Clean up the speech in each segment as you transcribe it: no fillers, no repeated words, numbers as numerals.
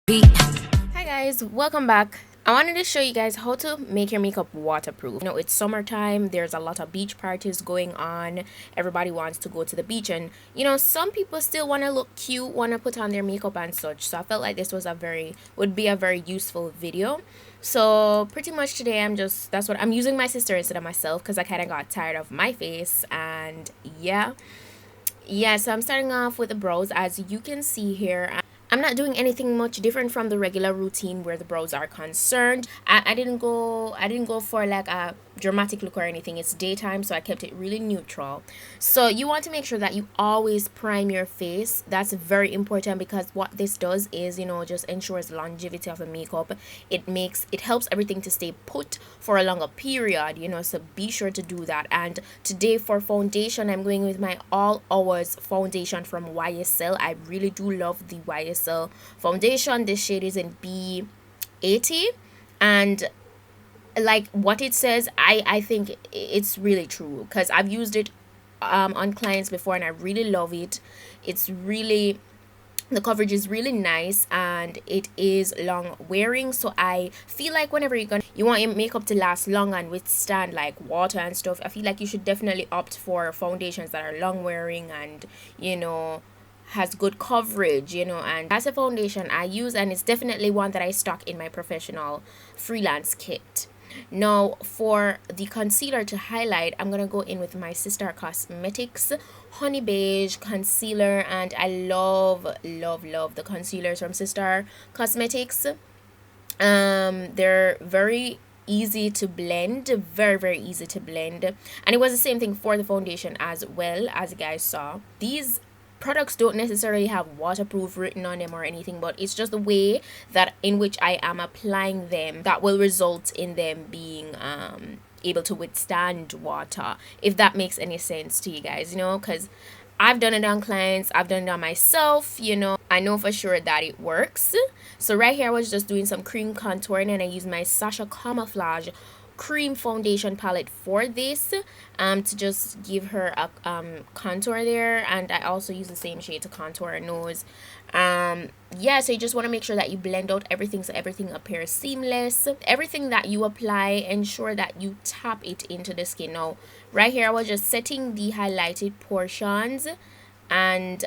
Hi guys, welcome back. I wanted to show you guys how to make your makeup waterproof. You know, it's summertime, there's a lot of beach parties going on. Everybody wants to go to the beach, and you know, some people still want to look cute, want to put on their makeup and such. So I felt like this was would be a very useful video. So pretty much today that's what I'm using, my sister instead of myself, because I kind of got tired of my face. And yeah, so I'm starting off with the brows. As you can see here, I'm not doing anything much different from the regular routine where the brows are concerned. I didn't go for like a dramatic look or anything. It's daytime, so I kept it really neutral. So you want to make sure that you always prime your face. That's very important, because what this does is, you know, just ensures longevity of the makeup. It helps everything to stay put for a longer period, you know, so be sure to do that. And today for foundation, I'm going with my All Hours foundation from YSL. I really do love the YSL foundation. This shade is in B80, and like what it says, I think it's really true, because I've used it on clients before, and I really love it. It's really, the coverage is really nice, and it is long wearing. So I feel like whenever you want your makeup to last long and withstand like water and stuff, I feel like you should definitely opt for foundations that are long wearing and, you know, has good coverage, you know. And that's a foundation I use, and it's definitely one that I stock in my professional freelance kit. Now for the concealer to highlight, I'm gonna go in with my Sistar Cosmetics Honey Beige concealer, and I love the concealers from Sistar Cosmetics. They're very easy to blend, very easy to blend, and it was the same thing for the foundation as well. As you guys saw, these products don't necessarily have waterproof written on them or anything, but it's just the way that in which I am applying them that will result in them being able to withstand water, if that makes any sense to you guys, you know, because I've done it on clients, I've done it on myself, you know, I know for sure that it works. So right here I was just doing some cream contouring, and I used my Sacha Camouflage cream foundation palette for this to just give her a contour there, and I also use the same shade to contour her nose. Yeah, so you just want to make sure that you blend out everything so everything appears seamless. Everything that you apply, ensure that you tap it into the skin. Now right here I was just setting the highlighted portions, and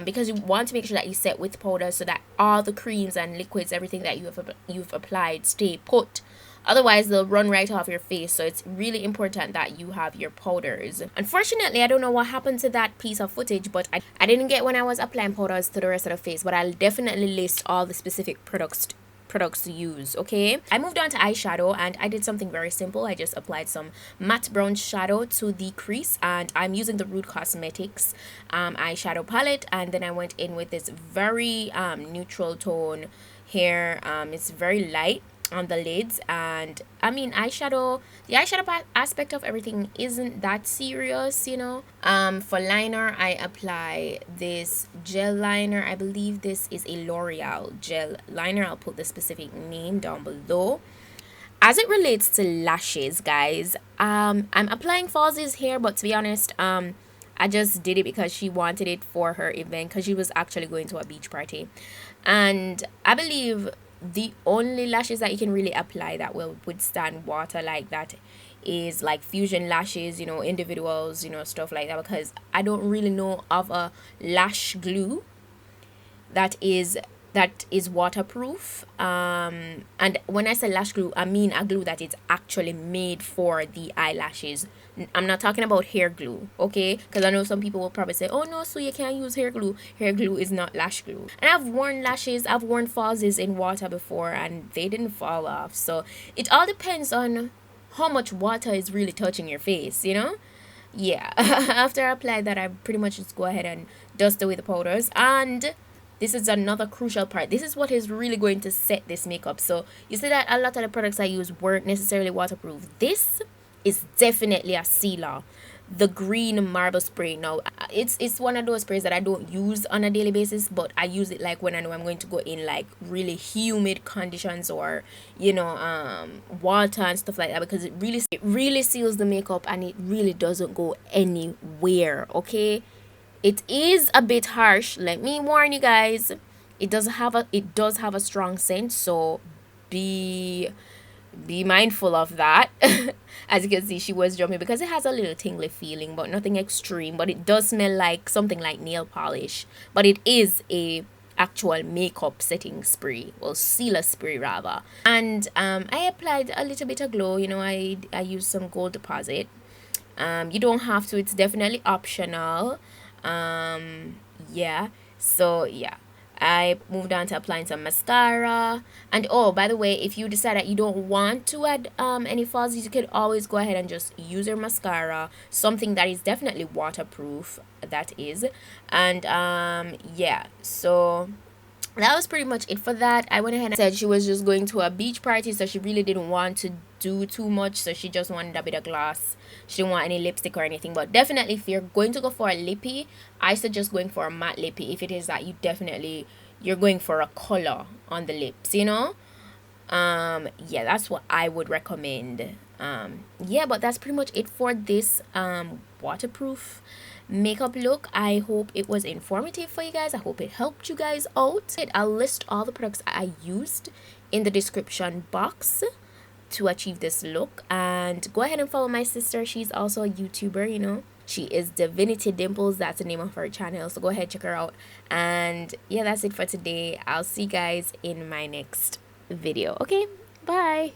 because you want to make sure that you set with powder so that all the creams and liquids, everything that you've applied, stay put. Otherwise they'll run right off your face. So it's really important that you have your powders. Unfortunately, I don't know what happened to that piece of footage, but I didn't get when I was applying powders to the rest of the face, but I'll definitely list all the specific products to use. Okay, I moved on to eyeshadow, and I did something very simple. I just applied some matte brown shadow to the crease, and I'm using the Root Cosmetics eyeshadow palette, and then I went in with this very neutral tone here. It's very light on the lids, and I mean, the eyeshadow aspect of everything isn't that serious, you know. For liner, I apply this gel liner. I believe this is a L'Oreal gel liner. I'll put the specific name down below. As it relates to lashes, guys, I'm applying falsies here, but to be honest, I just did it because she wanted it for her event, because she was actually going to a beach party, and I believe the only lashes that you can really apply that will withstand water like that is like fusion lashes, you know, individuals, you know, stuff like that, because I don't really know of a lash glue that is waterproof. And when I say lash glue, I mean a glue that is actually made for the eyelashes. I'm not talking about hair glue, okay? Because I know some people will probably say, oh no, so you can't use hair glue. Hair glue is not lash glue. And I've worn falsies in water before, and they didn't fall off. So it all depends on how much water is really touching your face, you know. Yeah. After I apply that, I pretty much just go ahead and dust away the powders. And this is another crucial part. This is what is really going to set this makeup. So you see that a lot of the products I use weren't necessarily waterproof. This is definitely a sealer. The green marble spray. Now it's one of those sprays that I don't use on a daily basis, but I use it like when I know I'm going to go in like really humid conditions, or you know, water and stuff like that, because it really seals the makeup, and it really doesn't go anywhere. Okay, it is a bit harsh, let me warn you guys. it does have a strong scent, so be mindful of that. As you can see, she was jumping because it has a little tingly feeling, but nothing extreme. But it does smell like something like nail polish, but it is a actual makeup setting spray, well, sealer spray rather. And I applied a little bit of glow. You know, I used some gold deposit. You don't have to, it's definitely optional. Yeah, so yeah, I moved on to applying some mascara. And oh, by the way, if you decide that you don't want to add any falsies, you could always go ahead and just use your mascara, something that is definitely waterproof, that is. And yeah, so that was pretty much it for that. I went ahead and said she was just going to a beach party, so she really didn't want to do too much, so she just wanted a bit of gloss. She didn't want any lipstick or anything. But definitely, if you're going to go for a lippy, I suggest going for a matte lippy. If it is that you're going for a color on the lips, you know. Yeah, that's what I would recommend. Yeah, but that's pretty much it for this waterproof makeup look. I hope it was informative for you guys. I hope it helped you guys out. I'll list all the products I used in the description box to achieve this look, and go ahead and follow my sister. She's also a YouTuber, you know. She is Divinity Dimples, that's the name of her channel, so go ahead, check her out. And yeah, that's it for today. I'll see you guys in my next video. Okay, bye.